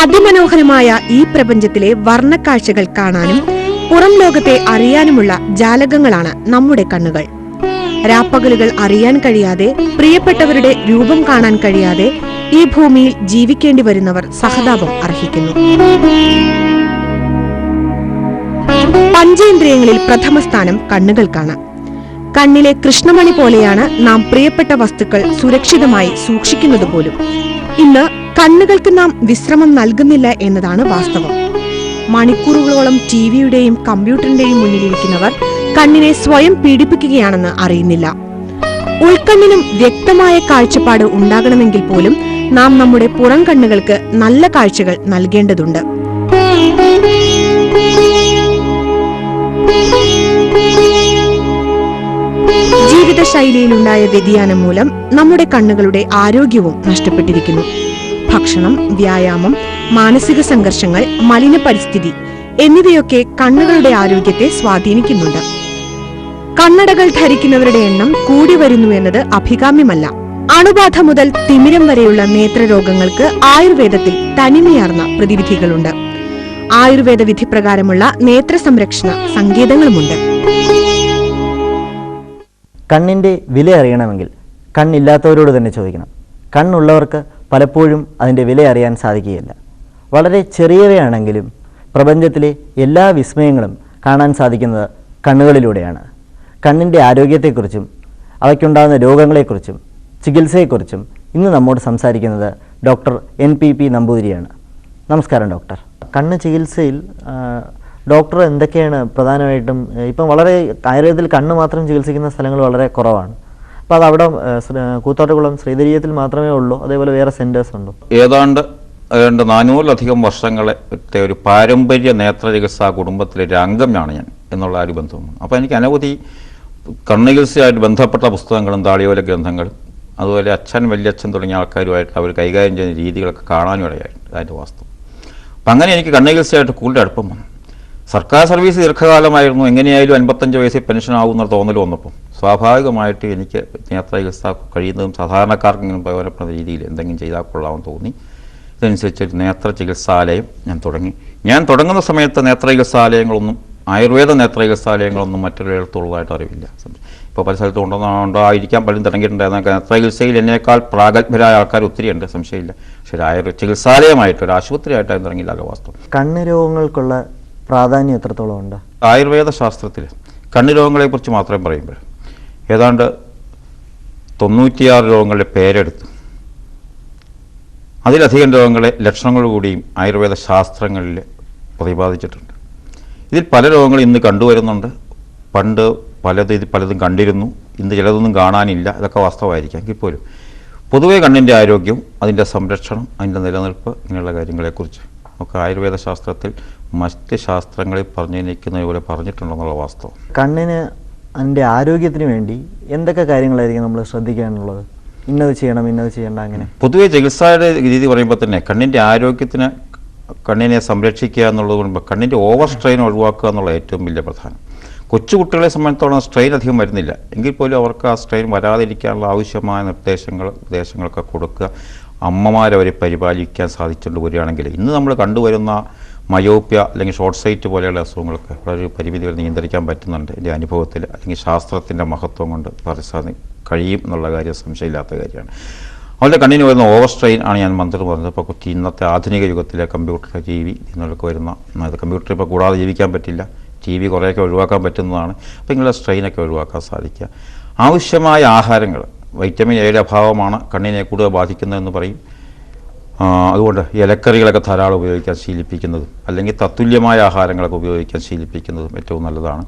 അതിമനോഹരമായ ഈ പ്രപഞ്ചത്തിലെ വർണ്ണക്കാഴ്ചകൾ കാണാനും പുറം ലോകത്തെ അറിയാനുമുള്ള ജാലകങ്ങളാണ് നമ്മുടെ കണ്ണുകൾ. രാപ്പകലുകൾ അറിയാൻ കഴിയാതെ, പ്രിയപ്പെട്ടവരുടെ രൂപം കാണാൻ കഴിയാതെ ഈ ഭൂമിയിൽ ജീവിക്കേണ്ടി വരുന്നവർ സഹതാപം അർഹിക്കുന്നു. പഞ്ചേന്ദ്രിയങ്ങളിൽ പ്രഥമ സ്ഥാനം കണ്ണുകൾക്കാണ്. കണ്ണിലെ കൃഷ്ണമണി പോലെയാണ് നാം പ്രിയപ്പെട്ട വസ്തുക്കൾ സുരക്ഷിതമായി സൂക്ഷിക്കുന്നത് പോലും. ഇന്ന് കണ്ണുകൾക്ക് നാം വിശ്രമം നൽകുന്നില്ല എന്നതാണ് വാസ്തവം. മണിക്കൂറുകളോളം ടിവിയുടെയും കമ്പ്യൂട്ടറിന്റെയും മുന്നിലിരിക്കുന്നവർ കണ്ണിനെ സ്വയം പീഡിപ്പിക്കുകയാണെന്ന് അറിയുന്നില്ല. ഉൾക്കണ്ണിനും വ്യക്തമായ കാഴ്ചപ്പാട് ഉണ്ടാകണമെങ്കിൽ പോലും നാം നമ്മുടെ പുറം കണ്ണുകൾക്ക് നല്ല കാഴ്ചകൾ നൽകേണ്ടതുണ്ട്. ജീവിതശൈലിയിലുണ്ടായ വ്യതിയാനം മൂലം നമ്മുടെ കണ്ണുകളുടെ ആരോഗ്യവും നഷ്ടപ്പെട്ടിരിക്കുന്നു. ഭക്ഷണം, വ്യായാമം, മാനസിക സംഘർഷങ്ങൾ, മലിന പരിസ്ഥിതി എന്നിവയൊക്കെ കണ്ണുകളുടെ ആരോഗ്യത്തെ സ്വാധീനിക്കുന്നുണ്ട്. കണ്ണടകൾ ധരിക്കുന്നവരുടെ എണ്ണം കൂടി വരുന്നു എന്നത് അഭികാമ്യമല്ല. അണുബാധ മുതൽ തിമിരം വരെയുള്ള നേത്രരോഗങ്ങൾക്ക് ആയുർവേദത്തിൽ തനിമയാർന്ന പ്രതിവിധികളുണ്ട്. ആയുർവേദ വിധിപ്രകാരമുള്ള നേത്ര സംരക്ഷണ സങ്കേതങ്ങളുമുണ്ട്. കണ്ണിൻ്റെ വില അറിയണമെങ്കിൽ കണ്ണില്ലാത്തവരോട് തന്നെ ചോദിക്കണം. കണ്ണുള്ളവർക്ക് പലപ്പോഴും അതിൻ്റെ വില അറിയാൻ സാധിക്കുകയില്ല. വളരെ ചെറിയവയാണെങ്കിലും പ്രപഞ്ചത്തിലെ എല്ലാ വിസ്മയങ്ങളും കാണാൻ സാധിക്കുന്നത് കണ്ണുകളിലൂടെയാണ്. കണ്ണിൻ്റെ ആരോഗ്യത്തെക്കുറിച്ചും അവയ്ക്കുണ്ടാകുന്ന രോഗങ്ങളെക്കുറിച്ചും ചികിത്സയെക്കുറിച്ചും ഇന്ന് നമ്മോട് സംസാരിക്കുന്നത് ഡോക്ടർ NPP നമ്പൂതിരിയാണ്. നമസ്കാരം ഡോക്ടർ. കണ്ണ് ചികിത്സയിൽ ഡോക്ടർ എന്തൊക്കെയാണ് പ്രധാനമായിട്ടും, ഇപ്പം വളരെ ആയുർവേദത്തിൽ കണ്ണ് മാത്രം ചികിത്സിക്കുന്ന സ്ഥലങ്ങൾ വളരെ കുറവാണ്. അപ്പോൾ അത് അവിടെ കൂത്താട്ടുകുളം ശ്രീധരീയത്തിൽ മാത്രമേ ഉള്ളൂ, അതേപോലെ വേറെ സെൻറ്റേഴ്സ് ഉണ്ടോ? ഏതാണ്ട് 400-ലധികം വർഷങ്ങളത്തെ ഒരു പാരമ്പര്യ നേത്ര ചികിത്സാ കുടുംബത്തിലെ ഒരു അംഗമാണ് ഞാൻ എന്നുള്ള ഒരു ബന്ധമാണ്. അപ്പോൾ എനിക്ക് അനവധി കണ്ണ് ചികിത്സയായിട്ട് ബന്ധപ്പെട്ട പുസ്തകങ്ങളും താളിയോല ഗ്രന്ഥങ്ങളും അതുപോലെ അച്ഛൻ, വല്യച്ഛൻ തുടങ്ങിയ ആൾക്കാരുമായിട്ട് അവർ കൈകാര്യം ചെയ്യുന്ന രീതികളൊക്കെ കാണാനും ഇടയായിട്ടുണ്ട്. അതിൻ്റെ വാസ്തവം. അപ്പം അങ്ങനെ എനിക്ക് കണ്ണ് ചികിത്സയായിട്ട് കൂടുതൽ അടുപ്പം വന്നു. സർക്കാർ സർവീസ് ദീർഘകാലമായിരുന്നു. എങ്ങനെയായാലും 55 വയസ്സിൽ പെൻഷൻ ആകുന്ന തോന്നൽ വന്നപ്പോൾ സ്വാഭാവികമായിട്ട് എനിക്ക് നേത്ര ചികിത്സ കഴിയുന്നതും സാധാരണക്കാർക്കെങ്കിലും പ്രയോജനപ്പെടുന്ന രീതിയിൽ എന്തെങ്കിലും ചെയ്താൽ കൊള്ളാമെന്ന് തോന്നി. ഇതനുസരിച്ച് നേത്ര ചികിത്സാലയം ഞാൻ തുടങ്ങി. ഞാൻ തുടങ്ങുന്ന സമയത്ത് നേത്ര ചികിത്സാലയങ്ങളൊന്നും, ആയുർവേദ നേത്ര ചികിത്സാലയങ്ങളൊന്നും മറ്റൊരിടത്തുള്ളതായിട്ട് അറിവില്ല. ഇപ്പോൾ പല സ്ഥലത്തും ഉണ്ടായിരിക്കാൻ പലരും തുടങ്ങിയിട്ടുണ്ടായിരുന്ന നേത്ര ചികിത്സയിൽ എന്നേക്കാൾ പ്രാഗൽഭ്യരായ ആൾക്കാർ ഒത്തിരിയുണ്ട്, സംശയമില്ല. പക്ഷേ ഒരു ആയുർവേദ ചികിത്സാലയമായിട്ട്, ഒരു ആശുപത്രിയായിട്ടാണ് തുടങ്ങിയില്ലല്ലോ വാസ്തവം. കണ്ണ് രോഗങ്ങൾക്കുള്ള പ്രാധാന്യം എത്രത്തോളം ഉണ്ട്? ആയുർവേദ ശാസ്ത്രത്തിൽ കണ്ണ് രോഗങ്ങളെക്കുറിച്ച് മാത്രം പറയുമ്പോൾ ഏതാണ്ട് 96 രോഗങ്ങളുടെ പേരെടുത്ത് അതിലധികം രോഗങ്ങളെ ലക്ഷണങ്ങൾ കൂടിയും ആയുർവേദ ശാസ്ത്രങ്ങളിൽ പ്രതിപാദിച്ചിട്ടുണ്ട്. ഇതിൽ പല രോഗങ്ങളും ഇന്ന് കണ്ടുവരുന്നുണ്ട്. പണ്ട് പലതും കണ്ടിരുന്നു, ഇന്ന് ചിലതൊന്നും കാണാനില്ല. ഇതൊക്കെ വാസ്തവമായിരിക്കാം. എങ്കിൽ പോലും പൊതുവെ കണ്ണിൻ്റെ ആരോഗ്യവും അതിൻ്റെ സംരക്ഷണം, അതിൻ്റെ നിലനിൽപ്പ്, ഇങ്ങനെയുള്ള കാര്യങ്ങളെക്കുറിച്ച് ഒക്കെ ആയുർവേദ ശാസ്ത്രത്തിൽ മറ്റ് ശാസ്ത്രങ്ങളിൽ പറഞ്ഞിരിക്കുന്നത് പോലെ പറഞ്ഞിട്ടുണ്ടെന്നുള്ള വാസ്തവം. കണ്ണിന് അതിൻ്റെ ആരോഗ്യത്തിന് വേണ്ടി എന്തൊക്കെ കാര്യങ്ങളായിരിക്കും നമ്മൾ ശ്രദ്ധിക്കാനുള്ളത്? ഇന്നത് ചെയ്യണം, ഇന്നത് ചെയ്യേണ്ട, അങ്ങനെ പൊതുവെ ചികിത്സയുടെ രീതി പറയുമ്പോൾ തന്നെ കണ്ണിൻ്റെ ആരോഗ്യത്തിന് കണ്ണിനെ സംരക്ഷിക്കുക എന്നുള്ളത് കൊണ്ട് കണ്ണിൻ്റെ ഓവർ സ്ട്രെയിൻ ഒഴിവാക്കുക എന്നുള്ള ഏറ്റവും വലിയ പ്രധാനം. കൊച്ചുകുട്ടികളെ സംബന്ധിച്ചോളം സ്ട്രെയിൻ അധികം വരുന്നില്ല. എങ്കിൽ പോലും അവർക്ക് ആ സ്ട്രെയിൻ വരാതിരിക്കാനുള്ള ആവശ്യമായ ഉപദേശങ്ങളൊക്കെ കൊടുക്കുക. അമ്മമാരവരെ പരിപാലിക്കാൻ സാധിച്ചുകൊണ്ട് വരികയാണെങ്കിൽ ഇന്ന് നമ്മൾ കണ്ടുവരുന്ന മയോപ്യ അല്ലെങ്കിൽ ഷോർട്ട് സൈറ്റ് പോലെയുള്ള അസുഖങ്ങളൊക്കെ വളരെ പരിമിതികൾ നിയന്ത്രിക്കാൻ പറ്റുന്നുണ്ട് എൻ്റെ അനുഭവത്തിൽ. അല്ലെങ്കിൽ ശാസ്ത്രത്തിൻ്റെ മഹത്വം കൊണ്ട് കഴിയും എന്നുള്ള കാര്യം സംശയമില്ലാത്ത കാര്യമാണ്. അവരുടെ കണ്ണിന് വരുന്ന ഓവർ സ്ട്രെയിൻ ആണ് ഞാൻ മന്ത്രി പറഞ്ഞത്. ഇപ്പോൾ ഇന്നത്തെ ആധുനിക യുഗത്തിലെ കമ്പ്യൂട്ടർ, TV എന്നൊക്കെ വരുന്ന, കമ്പ്യൂട്ടർ ഇപ്പോൾ കൂടാതെ ജീവിക്കാൻ പറ്റില്ല, TV കുറേയൊക്കെ ഒഴിവാക്കാൻ പറ്റുന്നതാണ്. അപ്പോൾ ഇങ്ങനെയുള്ള സ്ട്രെയിനൊക്കെ ഒഴിവാക്കാൻ സാധിക്കുക. ആവശ്യമായ ആഹാരങ്ങൾ, വൈറ്റമിൻ എയുടെ അഭാവമാണ് കണ്ണിനെ കൂടുതൽ ബാധിക്കുന്നതെന്ന് പറയും. അതുകൊണ്ട് ഇലക്കറികളൊക്കെ ധാരാളം ഉപയോഗിക്കാൻ ശീലിപ്പിക്കുന്നതും അല്ലെങ്കിൽ തത്തുല്യമായ ആഹാരങ്ങളൊക്കെ ഉപയോഗിക്കാൻ ശീലിപ്പിക്കുന്നതും ഏറ്റവും നല്ലതാണ്.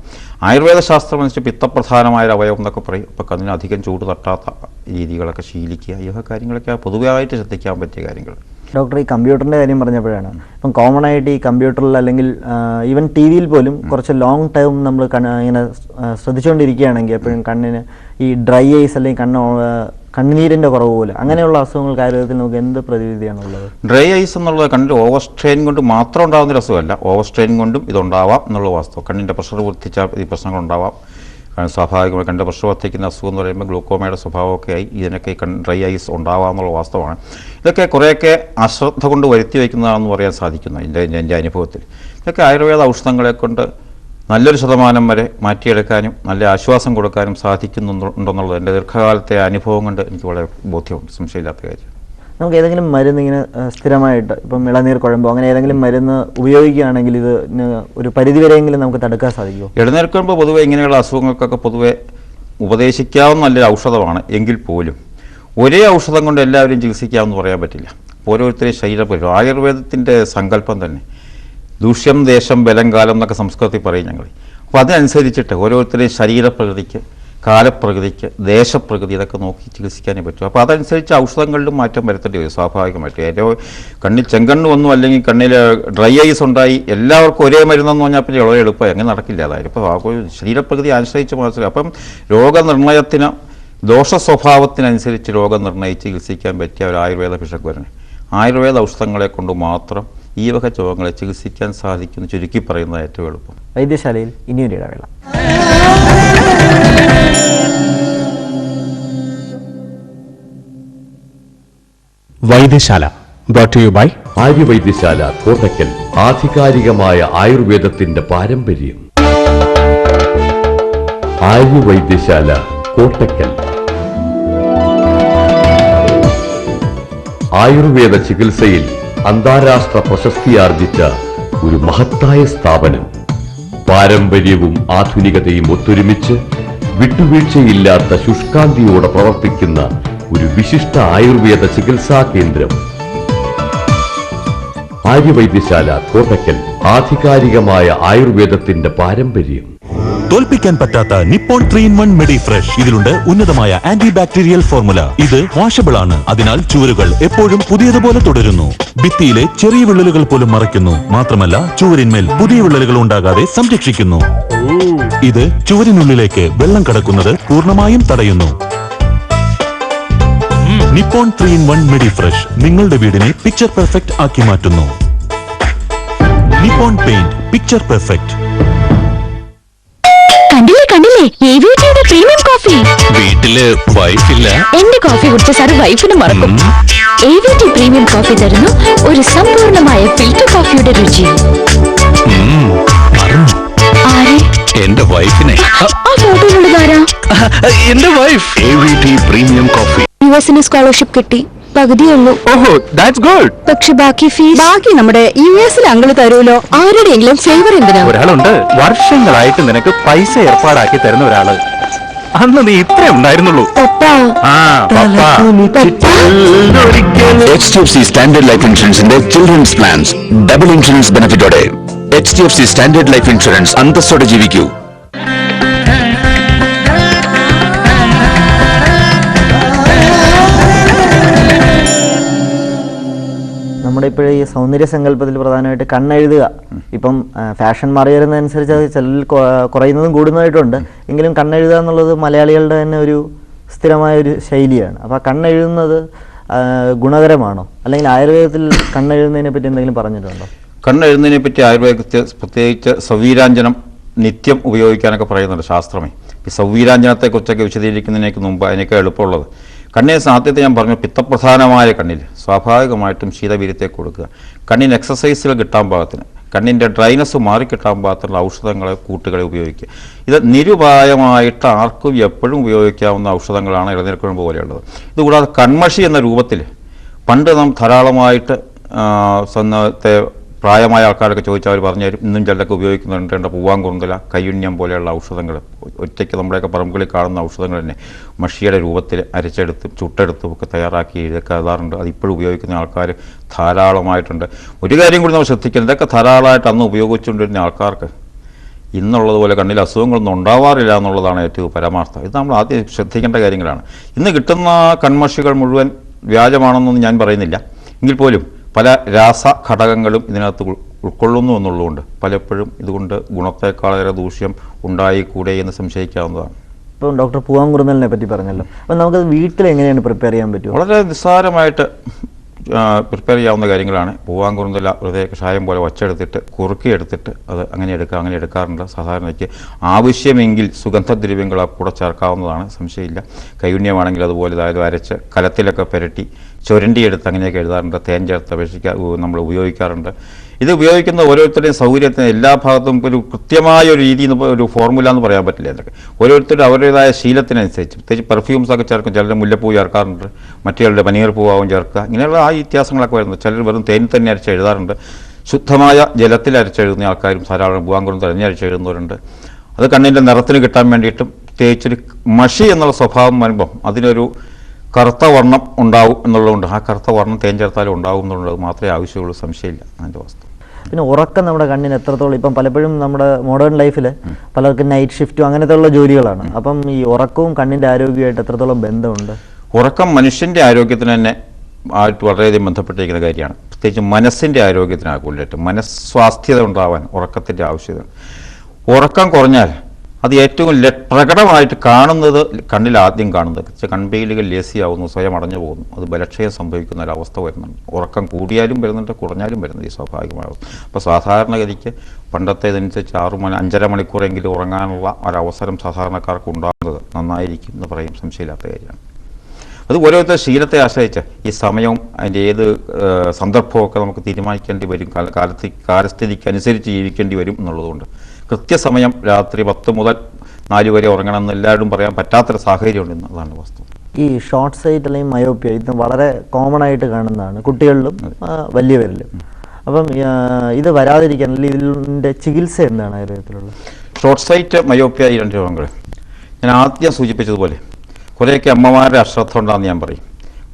ആയുർവേദ ശാസ്ത്രം അനുസരിച്ച് പിത്തപ്രധാനമായ അവയവം എന്നൊക്കെ പറയും. അപ്പോൾ അതിന് അധികം ചൂട് തട്ടാത്ത രീതികളൊക്കെ ശീലിക്കുക, ഈ കാര്യങ്ങളൊക്കെ പൊതുവായിട്ട് ശ്രദ്ധിക്കാൻ പറ്റിയ കാര്യങ്ങൾ. ഡോക്ടർ, ഈ കമ്പ്യൂട്ടറിൻ്റെ കാര്യം പറഞ്ഞപ്പോഴാണ്, ഇപ്പം കോമൺ ആയിട്ട് ഈ കമ്പ്യൂട്ടറിൽ അല്ലെങ്കിൽ ഈവൻ TV പോലും കുറച്ച് ലോങ് ടൈം നമ്മൾ ഇങ്ങനെ ശ്രദ്ധിച്ചുകൊണ്ടിരിക്കുകയാണെങ്കിൽ എപ്പോഴും കണ്ണിന് ഈ ഡ്രൈ ഐസ് അല്ലെങ്കിൽ കണ്ണുനീരിൻ്റെ കുറവ് പോലെ അങ്ങനെയുള്ള അസുഖങ്ങൾക്ക് ആയുർവേദത്തിൽ നമുക്ക് എന്ത് പ്രതിവിധിയാണുള്ളത്? ഡ്രൈ ഐസ് എന്നുള്ളത് കണ്ണിൻ്റെ ഓവർ സ്ട്രെയിൻ കൊണ്ട് മാത്രം ഉണ്ടാകുന്ന ഒരു അസുഖമല്ല. ഓവർ സ്ട്രെയിൻ കൊണ്ടും ഇതുണ്ടാവാം എന്നുള്ള വാസ്തവം. കണ്ണിൻ്റെ പ്രഷർ വർദ്ധിച്ചാൽ ഈ പ്രശ്നങ്ങളുണ്ടാവാം. കാരണം സ്വാഭാവികമായി കണ്ട് പ്രഷർ വർദ്ധിക്കുന്ന അസുഖം എന്ന് പറയുമ്പോൾ ഗ്ലൂക്കോമയുടെ സ്വഭാവമൊക്കെ ആയി ഇതിനൊക്കെ ഡ്രൈ ഐസ് ഉണ്ടാവാമെന്നുള്ള വാസ്തവമാണ്. ഇതൊക്കെ കുറേയൊക്കെ അശ്രദ്ധ കൊണ്ട് വരുത്തി വയ്ക്കുന്നതാണെന്ന് പറയാൻ സാധിക്കുന്നു എൻ്റെ അനുഭവത്തിൽ. ഇതൊക്കെ ആയുർവേദ ഔഷധങ്ങളെ കൊണ്ട് നല്ലൊരു ശതമാനം വരെ മാറ്റിയെടുക്കാനും നല്ല ആശ്വാസം കൊടുക്കാനും സാധിക്കുന്നുണ്ടെന്നുള്ളത് എൻ്റെ ദീർഘകാലത്തെ അനുഭവം കൊണ്ട് എനിക്ക് വളരെ ബോധ്യമുണ്ട്, സംശയമില്ലാത്ത കാര്യം. നമുക്ക് ഏതെങ്കിലും മരുന്ന് ഇങ്ങനെ സ്ഥിരമായിട്ട് ഇപ്പം ഇളനീർ കുഴമ്പോ അങ്ങനെ ഏതെങ്കിലും മരുന്ന് ഉപയോഗിക്കുകയാണെങ്കിൽ ഇത് ഒരു പരിധിവരെയെങ്കിലും നമുക്ക് തടുക്കാൻ സാധിക്കുമോ? ഇളനീർ കുഴമ്പ് പൊതുവെ ഇങ്ങനെയുള്ള അസുഖങ്ങൾക്കൊക്കെ പൊതുവെ ഉപദേശിക്കാവുന്ന നല്ലൊരു ഔഷധമാണ്. എങ്കിൽ പോലും ഒരേ ഔഷധം കൊണ്ട് എല്ലാവരും ചികിത്സിക്കാമെന്ന് പറയാൻ പറ്റില്ല. ഓരോരുത്തരെയും ശരീരപരിചയം ആയുർവേദത്തിൻ്റെ സങ്കല്പം തന്നെ ദൂഷ്യം ദേശം ബലം കാലം എന്നൊക്കെ സംസ്കൃതത്തിൽ പറയും ഞങ്ങൾ. അപ്പോൾ അതിനനുസരിച്ചിട്ട് ഓരോരുത്തരെയും ശരീരപ്രകൃതിക്ക്, കാലപ്രകൃതിക്ക്, ദേശപ്രകൃതി ഇതൊക്കെ നോക്കി ചികിത്സിക്കാനേ പറ്റും. അപ്പോൾ അതനുസരിച്ച് ഔഷധങ്ങളിലും മാറ്റം വരുത്തേണ്ടി വരും സ്വാഭാവികമായിട്ട്. ഏറ്റവും കണ്ണിൽ ചെങ്കണ്ണ് വന്നു അല്ലെങ്കിൽ കണ്ണിൽ ഡ്രൈ ഐസ് ഉണ്ടായി എല്ലാവർക്കും ഒരേ മരുന്നെന്ന് പറഞ്ഞാൽ പിന്നെ വളരെ എളുപ്പമായി അങ്ങനെ നടക്കില്ല. അതായത് ഇപ്പോൾ ശരീരപ്രകൃതി ആശ്രയിച്ച് മനസ്സിലാക്കും. അപ്പം രോഗനിർണയത്തിന് ദോഷ സ്വഭാവത്തിനനുസരിച്ച് രോഗനിർണയിച്ച് ചികിത്സിക്കാൻ പറ്റിയ ഒരു ആയുർവേദ ഭിഷഗ്വരനെ ആയുർവേദ ഔഷധങ്ങളെ കൊണ്ട് മാത്രം ഈ വക രോഗങ്ങളെ ചികിത്സിക്കാൻ സാധിക്കുന്നു ചുരുക്കി പറയുന്നത് ഏറ്റവും എളുപ്പം. വൈദ്യശാലയിൽ ഇനിയൊരു ഇടവേള. Vaidyasala brought to you by Arya Vaidya Sala Kottakkal. ആധികാരികമായ ആയുർവേദത്തിന്റെ പാരമ്പര്യം. ആര്യവൈദ്യശാല കോട്ടക്കൽ. ആയുർവേദ ചികിത്സയിൽ അന്താരാഷ്ട്ര പ്രശസ്തിയാർജിച്ച ഒരു മഹത്തായ സ്ഥാപനം. പാരമ്പര്യവും ആധുനികതയും ഒത്തൊരുമിച്ച് വിട്ടുവീഴ്ചയില്ലാത്ത ശുഷ്കാന്തിയോടെ പ്രവർത്തിക്കുന്ന ഒരു വിശിഷ്ട ആയുർവേദ ചികിത്സാ കേന്ദ്രം. ആര്യവൈദ്യശാല കോട്ടക്കൽ. ആധികാരികമായ ആയുർവേദത്തിന്റെ പാരമ്പര്യം. തോൽപ്പിക്കാൻ പറ്റാത്ത നിപ്പോൺ 3-in-1 മെഡി ഫ്രഷ്. ഇതിലുണ്ട് ഉന്നതമായ ആന്റി ബാക്ടീരിയൽ ഫോർമുല. ഇത് വാഷബിൾ ആണ്, അതിനാൽ ചുവരുകൾ എപ്പോഴും പുതിയതുപോലെ തുടരുന്നു. ഭിത്തിയിലെ ചെറിയ വിള്ളലുകൾ പോലും മറയ്ക്കുന്നു. മാത്രമല്ല ചുവരിന്മേൽ പുതിയ വിള്ളലുകൾ ഉണ്ടാകാതെ സംരക്ഷിക്കുന്നു. ഇത് ചുവരിനുള്ളിലേക്ക് വെള്ളം കടക്കുന്നത് പൂർണ്ണമായും തടയുന്നു. നിപ്പോൺ 3-in-1 മെഡി ഫ്രഷ് നിങ്ങളുടെ വീടിനെ പിക്ചർ പെർഫെക്റ്റ് ആക്കി മാറ്റുന്നു. Nippon paint picture perfect. കണ്ടില്ലേ എവിടിയുടെ പ്രീമിയം കോഫി. വീട്ടില് വൈഫില്ല. എന്റെ കോഫി കുടിച്ച സാർ വൈഫിന് മറക്കും. എവിടി പ്രീമിയം കോഫി തരുന്നു ഒരു സമ്പൂർണമായ ഫിൽറ്റർ കോഫിയുടെ രുചി. ആരെ? എന്റെ വൈഫിനെ. ആ ഫോട്ടോയിലുള്ളതാരാ? എന്റെ വൈഫ്. AVT premium coffee. യുഎസിന് സ്കോളർഷിപ്പ് കിട്ടി, പകുതിയുള്ളൂ. ഓഹോ, ദാറ്റ്സ് ഗുഡ്. പക്ഷെ ബാക്കി ഫീസ് ബാക്കി നമ്മുടെ യുഎസിൽ അങ്കിള് തരൂലോ. ആരുടെയെങ്കിലും ഫേവർ എന്തിനാ? ഒരാളുണ്ട് വർഷങ്ങളായിട്ട് നിനക്ക് പൈസ ഏർപ്പാടാക്കി തരുന്ന ഒരാള്. അന്ന് നീ ഇത്ര ഉണ്ടായിരുന്നുള്ളൂ. HDFC സ്റ്റാൻഡേർഡ് ലൈഫ് ഇൻഷുറൻസിന്റെ ചിൽഡ്രൻസ് പ്ലാൻസ് ഡബിൾ ഇൻഷുറൻസ് ബെനിഫിറ്റോടെ. HDFC സ്റ്റാൻഡേർഡ് ലൈഫ് ഇൻഷുറൻസ് അന്തസ്സോടെ ജീവിക്കൂ. നമ്മുടെ ഇപ്പോഴേ ഈ സൗന്ദര്യ സങ്കല്പത്തിൽ പ്രധാനമായിട്ട് കണ്ണെഴുതുക ഇപ്പം ഫാഷൻ മാറി വരുന്നതനുസരിച്ച് അത് ചിലരിൽ കുറയുന്നതും കൂടുന്നതായിട്ടുണ്ട്. എങ്കിലും കണ്ണെഴുതുക എന്നുള്ളത് മലയാളികളുടെ തന്നെ ഒരു സ്ഥിരമായ ഒരു ശൈലിയാണ്. അപ്പോൾ ആ കണ്ണെഴുതുന്നത് ഗുണകരമാണോ? അല്ലെങ്കിൽ ആയുർവേദത്തിൽ കണ്ണെഴുതുന്നതിനെ പറ്റി എന്തെങ്കിലും പറഞ്ഞിട്ടുണ്ടോ? കണ്ണെഴുതുന്നതിനെ പറ്റി ആയുർവേദത്തിൽ പ്രത്യേകിച്ച് സൗവീരാഞ്ജനം നിത്യം ഉപയോഗിക്കാനൊക്കെ പറയുന്നുണ്ട് ശാസ്ത്രമേ. ഈ സൗവീരാഞ്ജനത്തെക്കുറിച്ചൊക്കെ വിശദീകരിക്കുന്നതിനേക്ക് മുമ്പ് അതിനൊക്കെ എളുപ്പമുള്ളത് കണ്ണിന് ആദ്യത്തെ ഞാൻ പറഞ്ഞു പിത്തപ്രധാനമായ കണ്ണിൽ സ്വാഭാവികമായിട്ടും ശീതവീര്യത്തെ കൊടുക്കുക. കണ്ണിന് എക്സസൈസുകൾ കിട്ടാൻ പാകത്തിന്, കണ്ണിൻ്റെ ഡ്രൈനസ് മാറിക്കിട്ടാൻ പാകത്തിലുള്ള ഔഷധങ്ങളെ കൂട്ടുകളെ ഉപയോഗിക്കുക. ഇത് നിരുപായമായിട്ട് ആർക്കും എപ്പോഴും ഉപയോഗിക്കാവുന്ന ഔഷധങ്ങളാണ് ഇളനീർക്കുഴമ്പ് പോലെയുള്ളത്. ഇതുകൂടാതെ കൺമഷി എന്ന രൂപത്തിൽ പണ്ട് നാം ധാരാളമായിട്ട് സന്നത്തെ പ്രായമായ ആൾക്കാരൊക്കെ ചോദിച്ചാൽ അവർ പറഞ്ഞു തരും. ഇന്നും ചിലരൊക്കെ ഉപയോഗിക്കുന്നുണ്ട് പൂവാങ്കുറുന്തല, കയ്യുണ്യം പോലെയുള്ള ഔഷധങ്ങൾ. ഒറ്റയ്ക്ക് നമ്മുടെയൊക്കെ പറമ്പുകളിൽ കാണുന്ന ഔഷധങ്ങൾ തന്നെ മഷിയുടെ രൂപത്തിൽ അരച്ചെടുത്തും ചുട്ടെടുത്തും ഒക്കെ തയ്യാറാക്കി ഇതൊക്കെ എഴുതാറുണ്ട്. അതിപ്പോഴും ഉപയോഗിക്കുന്ന ആൾക്കാർ ധാരാളമായിട്ടുണ്ട്. ഒരു കാര്യം കൂടി നമ്മൾ ശ്രദ്ധിക്കണം, ഇതൊക്കെ ധാരാളമായിട്ട് അന്ന് ഉപയോഗിച്ചുകൊണ്ടിരുന്ന ആൾക്കാർക്ക് ഇന്നുള്ളതുപോലെ കണ്ണിൽ അസുഖങ്ങളൊന്നും ഉണ്ടാവാറില്ല എന്നുള്ളതാണ് ഏറ്റവും പരമാർത്ഥം. ഇത് നമ്മൾ ആദ്യം ശ്രദ്ധിക്കേണ്ട കാര്യങ്ങളാണ്. ഇന്ന് കിട്ടുന്ന കൺമഷികൾ മുഴുവൻ വ്യാജമാണെന്നൊന്നും ഞാൻ പറയുന്നില്ല. എങ്കിൽ പോലും പല രാസഘടകങ്ങളും ഇതിനകത്ത് ഉൾക്കൊള്ളുന്നു എന്നുള്ളതുകൊണ്ട് പലപ്പോഴും ഇതുകൊണ്ട് ഗുണത്തേക്കാളേറെ ദൂഷ്യം ഉണ്ടായിക്കൂടെ എന്ന് സംശയിക്കാവുന്നതാണ്. ഇപ്പോൾ ഡോക്ടർ പൂവാങ്കുറുന്നലിനെ പറ്റി പറഞ്ഞല്ലോ. അപ്പം നമുക്കത് വീട്ടിൽ എങ്ങനെയാണ് പ്രിപ്പയർ ചെയ്യാൻ പറ്റുമോ? വളരെ നിസ്സാരമായിട്ട് പ്രിപ്പയർ ചെയ്യാവുന്ന കാര്യങ്ങളാണ്. പൂവാങ്കുറുന്തല വെറുതെ കഷായം പോലെ വച്ചെടുത്തിട്ട് കുറുക്കിയെടുത്തിട്ട് അത് അങ്ങനെ എടുക്കാറുണ്ട്. സാധാരണയ്ക്ക് ആവശ്യമെങ്കിൽ സുഗന്ധദ്രവ്യങ്ങൾ കൂടെ ചേർക്കാവുന്നതാണ്, സംശയമില്ല. കൈയുണ്യമാണെങ്കിൽ അതുപോലെ അതായത് അരച്ച് കലത്തിലൊക്കെ പുരട്ടി ചുരണ്ടിയെടുത്ത് അങ്ങനെയൊക്കെ എഴുതാറുണ്ട്. തേൻ ചേർത്ത് നമ്മൾ ഉപയോഗിക്കാറുണ്ട്. ഇത് ഉപയോഗിക്കുന്ന ഓരോരുത്തരുടെയും സൗകര്യത്തിന് എല്ലാ ഭാഗത്തും ഒരു കൃത്യമായ ഒരു രീതി, ഒരു ഫോർമുല എന്ന് പറയാൻ പറ്റില്ല. എന്നൊക്കെ ഓരോരുത്തരും അവരുടേതായ ശീലത്തിനനുസരിച്ച്, പ്രത്യേകിച്ച് പെർഫ്യൂംസൊക്കെ ചേർക്കും. ചിലർ മുല്ലപ്പൂ ചേർക്കാറുണ്ട്, മറ്റുകളുടെ പനീർ പൂവാവും ചേർക്കുക. ഇങ്ങനെയുള്ള ആ വ്യത്യാസങ്ങളൊക്കെ വരുന്നത്. ചിലർ വെറും തേനിൽ തന്നെ അരച്ച് എഴുതാറുണ്ട്. ശുദ്ധമായ ജലത്തിൽ അരച്ചെഴുതുന്ന ആൾക്കാരും ധാരാളം പൂവാങ്കുറുന്തല തെരഞ്ഞരച്ചെഴുതുന്നവരുണ്ട്. അത് കണ്ണിൻ്റെ നിറത്തിന് കിട്ടാൻ വേണ്ടിയിട്ടും പ്രത്യേകിച്ചൊരു മഷി എന്നുള്ള സ്വഭാവം വരുമ്പം അതിനൊരു കറുത്ത വർണ്ണം ഉണ്ടാവും എന്നുള്ളതുകൊണ്ട് ആ കറുത്ത വർണ്ണം തേൻ ചേർത്താലും ഉണ്ടാവും എന്നുള്ളത് മാത്രമേ ആവശ്യമുള്ളൂ, സംശയമില്ല. അതിൻ്റെ വസ്തു പിന്നെ ഉറക്കം നമ്മുടെ കണ്ണിന് എത്രത്തോളം, ഇപ്പം പലപ്പോഴും നമ്മുടെ മോഡേൺ ലൈഫിൽ പലർക്കും നൈറ്റ് ഷിഫ്റ്റും അങ്ങനത്തെ ഉള്ള ജോലികളാണ്. അപ്പം ഈ ഉറക്കവും കണ്ണിൻ്റെ ആരോഗ്യമായിട്ട് എത്രത്തോളം ബന്ധമുണ്ട്? ഉറക്കം മനുഷ്യൻ്റെ ആരോഗ്യത്തിന് തന്നെ ആയിട്ട് വളരെയധികം ബന്ധപ്പെട്ടിരിക്കുന്ന കാര്യമാണ്. പ്രത്യേകിച്ച് മനസ്സിൻ്റെ ആരോഗ്യത്തിനാണ് കൂടുതലായിട്ട്. മനസ്സ്വാസ്ഥ്യത ഉണ്ടാവാൻ ഉറക്കത്തിൻ്റെ ആവശ്യകത. ഉറക്കം കുറഞ്ഞാൽ അത് ഏറ്റവും പ്രകടമായിട്ട് കാണുന്നത് കണ്ണിൽ ആദ്യം കാണുന്നത് കൺപീലുകൾ ലേസിയാവുന്നു, സ്വയം അടഞ്ഞു പോകുന്നു. അത് ബലക്ഷയം സംഭവിക്കുന്ന ഒരവസ്ഥ വരുന്നുണ്ട്. ഉറക്കം കൂടിയാലും വരുന്നുണ്ട്, കുറഞ്ഞാലും വരുന്നത് ഈ സ്വാഭാവികമാകും. അപ്പോൾ സാധാരണഗതിക്ക് പണ്ടത്തേതനുസരിച്ച് 5.5 മണിക്കൂറെങ്കിലും ഉറങ്ങാനുള്ള ഒരവസരം സാധാരണക്കാർക്ക് ഉണ്ടാകുന്നത് നന്നായിരിക്കും എന്ന് പറയും, സംശയമില്ലാത്ത കാര്യമാണ്. അത് ഓരോരുത്തർ ശീലത്തെ ആശ്രയിച്ച് ഈ സമയവും അതിൻ്റെ ഏത് സന്ദർഭമൊക്കെ നമുക്ക് തീരുമാനിക്കേണ്ടി വരും. കാലസ്ഥിതിക്ക് അനുസരിച്ച് ജീവിക്കേണ്ടി വരും എന്നുള്ളതുകൊണ്ട് കൃത്യസമയം രാത്രി 10 മുതൽ 4 വരെ ഉറങ്ങണമെന്ന് എല്ലാവരും പറയാൻ പറ്റാത്തൊരു സാഹചര്യമുണ്ട് ഇന്ന്. അതാണ് വസ്തു. ഈ ഷോർട്ട് സൈറ്റ് അല്ലെങ്കിൽ മയോപ്പിയ ഇത് വളരെ കോമൺ ആയിട്ട് കാണുന്നതാണ് കുട്ടികളിലും വലിയവരിലും. അപ്പം ഇത് വരാതിരിക്കാൻ അല്ലെങ്കിൽ ഇതിൻ്റെ ചികിത്സ എന്താണ് ആയുർവേദത്തിലുള്ളത്? ഷോർട്ട് സൈറ്റ്, മയോപ്പിയ, ഈ 2 രോഗങ്ങൾ ഞാൻ ആദ്യം സൂചിപ്പിച്ചതുപോലെ കുറേയൊക്കെ അമ്മമാരുടെ അശ്രദ്ധ ഉണ്ടാകുന്ന ഞാൻ പറയും.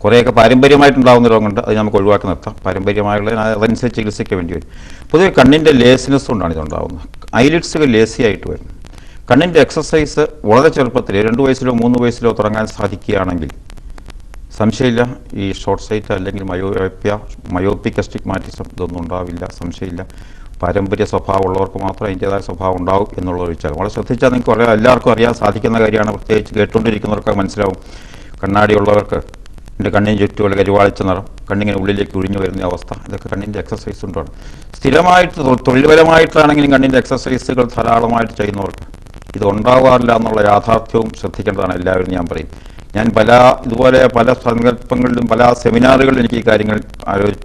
കുറേയൊക്കെ പാരമ്പര്യമായിട്ടുണ്ടാകുന്ന രോഗമുണ്ട്, അത് നമുക്ക് ഒഴിവാക്കി നിർത്താം. പാരമ്പര്യമായുള്ള അതനുസരിച്ച് ചികിത്സയ്ക്ക് വേണ്ടി വരും. പൊതുവെ കണ്ണിൻ്റെ ലേസിനെസ് കൊണ്ടാണ് ഇതുണ്ടാകുന്നത്. ഐലിഡ്സുകൾ ലേസി ആയിട്ട് വരും. കണ്ണിൻ്റെ എക്സസൈസ് വളരെ ചെറുപ്പത്തിൽ 2 വയസ്സിലോ 3 വയസ്സിലോ തുടങ്ങാൻ സാധിക്കുകയാണെങ്കിൽ സംശയമില്ല ഈ ഷോർട്ട് സൈറ്റ് അല്ലെങ്കിൽ മയോപ്പിക് അസ്റ്റിഗ്മാറ്റിസം ഇതൊന്നും ഉണ്ടാവില്ല, സംശയമില്ല. പാരമ്പര്യ സ്വഭാവമുള്ളവർക്ക് മാത്രം അതിൻ്റേതായ സ്വഭാവം ഉണ്ടാവും എന്നുള്ളത് വെച്ചാൽ വളരെ ശ്രദ്ധിച്ചാൽ നിങ്ങൾക്ക് എല്ലാവർക്കും അറിയാൻ സാധിക്കുന്ന കാര്യമാണ്. പ്രത്യേകിച്ച് കേട്ടുകൊണ്ടിരിക്കുന്നവർക്ക് മനസ്സിലാവും. കണ്ണാടിയുള്ളവർക്ക് എൻ്റെ കണ്ണിന് ചുറ്റുമുള്ള കരുവാളിച്ച നിറം, കണ്ണിങ്ങനെ ഉള്ളിലേക്ക് ഒഴിഞ്ഞു വരുന്ന അവസ്ഥ, ഇതൊക്കെ കണ്ണിൻ്റെ എക്സസൈസ് കൊണ്ടാണ്. സ്ഥിരമായിട്ട് തൊഴിൽപരമായിട്ടാണെങ്കിലും കണ്ണിൻ്റെ എക്സസൈസുകൾ ധാരാളമായിട്ട് ചെയ്യുന്നവർക്ക് ഇത് ഉണ്ടാവാറില്ല എന്നുള്ള യാഥാർത്ഥ്യവും ശ്രദ്ധിക്കേണ്ടതാണ് എല്ലാവരും ഞാൻ പറയും. ഞാൻ ഇതുപോലെ പല സങ്കല്പങ്ങളിലും പല സെമിനാറുകളിലും എനിക്ക് ഈ കാര്യങ്ങൾ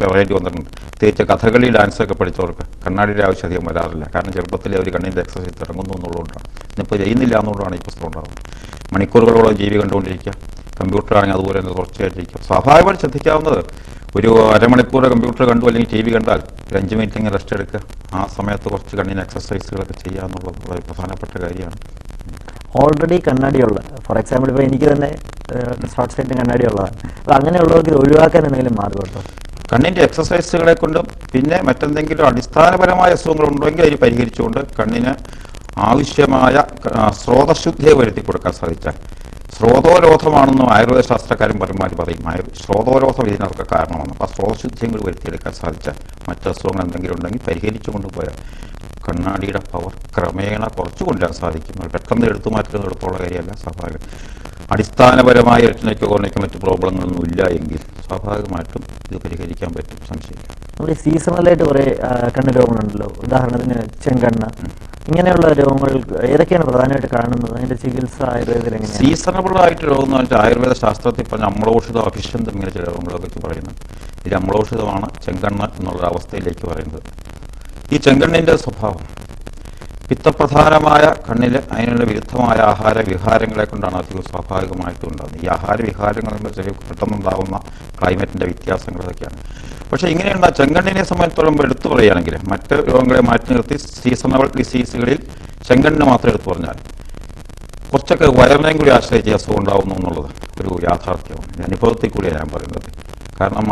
പറയേണ്ടി വന്നിട്ടുണ്ട്. പ്രത്യേകിച്ച് കഥകളി ഡാൻസൊക്കെ പഠിച്ചവർക്ക് കണ്ണാടിയുടെ ആവശ്യം അധികം വരാറില്ല. കാരണം ചെറുപ്പത്തിലെ അവർ കണ്ണിൻ്റെ എക്സസൈസ് ഇറങ്ങുന്നു എന്നുള്ളതുകൊണ്ടാണ്. ഇന്നിപ്പോൾ ചെയ്യുന്നില്ല എന്നുകൊണ്ടാണ് ഈ പ്രശ്നം ഉണ്ടാകുന്നത്. മണിക്കൂറുകളോളം ജീവി കണ്ടുകൊണ്ടിരിക്കുക, കമ്പ്യൂട്ടറാണെങ്കിൽ അതുപോലെ തന്നെ തുടർച്ചയായിട്ടിരിക്കും. സ്വാഭാവികമായിട്ട് ശ്രദ്ധിക്കാവുന്നത് ഒരു അരമണിക്കൂർ കമ്പ്യൂട്ടർ കണ്ടു അല്ലെങ്കിൽ ടി വി കണ്ടാൽ ഒരു 5 മിനിറ്റ് റെസ്റ്റ് എടുക്കുക. ആ സമയത്ത് കുറച്ച് കണ്ണിന് എക്സസൈസുകളൊക്കെ ചെയ്യുക എന്നുള്ളത് വളരെ പ്രധാനപ്പെട്ട കാര്യമാണ്. ഓൾറെഡി കണ്ണാടിയുള്ള, ഫോർ എക്സാമ്പിൾ ഇപ്പോൾ എനിക്ക് തന്നെ ഷോർട്ട് സൈറ്റിന് കണ്ണാടിയുള്ളതാണ്. അപ്പോൾ അങ്ങനെയുള്ളവർക്ക് ഇത് ഒഴിവാക്കാൻ എന്തെങ്കിലും മാർഗമുണ്ടോ? കണ്ണിൻ്റെ എക്സസൈസുകളെ കൊണ്ടും പിന്നെ മറ്റെന്തെങ്കിലും അടിസ്ഥാനപരമായ അസുഖങ്ങളുണ്ടെങ്കിൽ അതിന് പരിഹരിച്ചുകൊണ്ട് കണ്ണിന് ആവശ്യമായ സ്രോതശുദ്ധിയെ വരുത്തി കൊടുക്കാൻ സാധിച്ചാൽ, സ്രോതോരോധമാണെന്നും ആയുർവേദ ശാസ്ത്രക്കാരും പറയും. സ്രോതോരോധം ഇതിനൊക്കെ കാരണമാണ്. അപ്പോൾ സ്രോതശുദ്ധികൾ വരുത്തിയെടുക്കാൻ സാധിച്ചാൽ മറ്റ് അസുഖങ്ങൾ എന്തെങ്കിലും ഉണ്ടെങ്കിൽ പരിഹരിച്ചു കൊണ്ടുപോയാൽ കണ്ണാടിയുടെ പവർ ക്രമേണ കുറച്ചു കൊണ്ടുവരാൻ സാധിക്കും. പെട്ടെന്ന് എടുത്തു മാറ്റുന്നിടത്തോളം കാര്യമല്ല. സ്വാഭാവികം അടിസ്ഥാനപരമായ റെറ്റിനയ്ക്കോ കോർണിക്കോ മറ്റ് പ്രോബ്ലങ്ങളൊന്നും ഇല്ല എങ്കിൽ സ്വാഭാവികമായിട്ടും ഇത് പരിഹരിക്കാൻ പറ്റും, സംശയമില്ല. നമ്മൾ ഈ സീസണലായിട്ട് കുറേ കണ്ണ് രോഗങ്ങളുണ്ടല്ലോ, ഉദാഹരണത്തിന് ചെങ്കണ്ണ്, ഇങ്ങനെയുള്ള രോഗങ്ങൾ ഏതൊക്കെയാണ് പ്രധാനമായിട്ട് കാണുന്നത്? അതിൻ്റെ ചികിത്സ ആയുർവേദത്തിൽ എങ്ങനെയാണ്? സീസണബിളായിട്ട് രോഗം എന്ന് വെച്ചാൽ ആയുർവേദ ശാസ്ത്രത്തിൽ പറഞ്ഞ അമ്ലോഷിതം, അഭിഷന്ധം ഇങ്ങനെ ചില രോഗങ്ങളൊക്കെ പറയുന്നത്. ഇതിൽ അമ്ലോഷിതമാണ് ചെങ്കണ്ണ് എന്നുള്ള അവസ്ഥയിലേക്ക് പറയുന്നത്. ഈ ചെങ്കണ്ണിൻ്റെ സ്വഭാവം പിത്തപ്രധാനമായ കണ്ണിൽ അതിനുള്ള വിരുദ്ധമായ ആഹാര വിഹാരങ്ങളെ കൊണ്ടാണ് അധികം സ്വാഭാവികമായിട്ടും ഉണ്ടാകുന്നത്. ഈ ആഹാര വിഹാരങ്ങൾ ചെറിയ പെട്ടെന്നുണ്ടാകുന്ന ക്ലൈമറ്റിൻ്റെ വ്യത്യാസങ്ങളൊക്കെയാണ്. പക്ഷേ ഇങ്ങനെയുള്ള ചെങ്കണ്ണിനെ സംബന്ധിച്ചിടത്തോളം എടുത്തു പറയുകയാണെങ്കിൽ മറ്റ് രോഗങ്ങളെ മാറ്റി നിർത്തി സീസണബിൾ ഡിസീസുകളിൽ ചെങ്കണ്ണിന് മാത്രം എടുത്തു പറഞ്ഞാൽ കുറച്ചൊക്കെ വയറിനെയും കൂടി ആശ്രയിച്ച് അസുഖം ഉണ്ടാകുന്നു എന്നുള്ളത് ഒരു യാഥാർത്ഥ്യമാണ്. അനുഭവത്തിൽ കൂടിയാണ് ഞാൻ പറയുന്നത്. കാരണം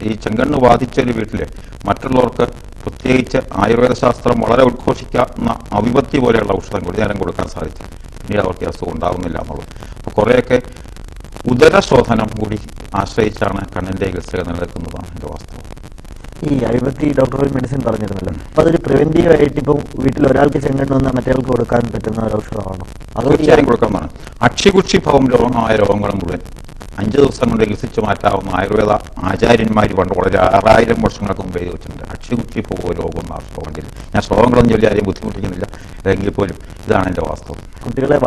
ഈ ചെങ്കണ്ണ് ബാധിച്ച ഒരു വീട്ടിൽ മറ്റുള്ളവർക്ക് പ്രത്യേകിച്ച് ആയുർവേദ ശാസ്ത്രം വളരെ ഉദ്ഘോഷിക്കുന്ന അവിപത്തി പോലെയുള്ള ഔഷധം കൂടി നേരം കൊടുക്കാൻ സാധിച്ചു. പിന്നീട് അവർക്ക് അസുഖം ഉണ്ടാകുന്നില്ല എന്നുള്ളത്. അപ്പോൾ കുറേയൊക്കെ ഉദരശോധനം കൂടി ആശ്രയിച്ചാണ് കണ്ണിൻ്റെ ചികിത്സ നിലനിൽക്കുന്നതാണ് എൻ്റെ വാസ്തവം. ഈ അലോപ്പതി ഡോക്ടറൽ മെഡിസിൻ പറഞ്ഞിരുന്നല്ലോ, അപ്പോൾ അതൊരു പ്രിവെന്റീവായിട്ട് ഇപ്പം വീട്ടിൽ ഒരാൾക്ക് ചെങ്കണ്ണ് വന്നാൽ മറ്റേയാൾക്ക് കൊടുക്കാൻ പറ്റുന്ന ഒരു ഔഷധമാണോ? തീർച്ചയായും കൊടുക്കാവുന്നതാണ്. അക്ഷികുക്ഷി ഭവം രോഗമായ രോഗങ്ങൾ മുഴുവൻ 5 ദിവസം കൊണ്ട് ചികിത്സിച്ച് മാറ്റാവുന്ന ആയുർവേദ ആചാര്യന്മാർ പണ്ട് വളരെ 6000 വർഷങ്ങൾക്ക് മുമ്പ് എഴുതി വെച്ചിട്ടുണ്ട്. അക്ഷികുറ്റി പോകുമോ രോഗം ശ്ലോകത്തിൽ. ഞാൻ ശ്ലോകങ്ങളൊന്നും ചൊല്ലി ആരെയും ബുദ്ധിമുട്ടിക്കുന്നില്ല. എങ്കിൽ പോലും ഇതാണ് എൻ്റെ വാസ്തവം. കുട്ടികളെ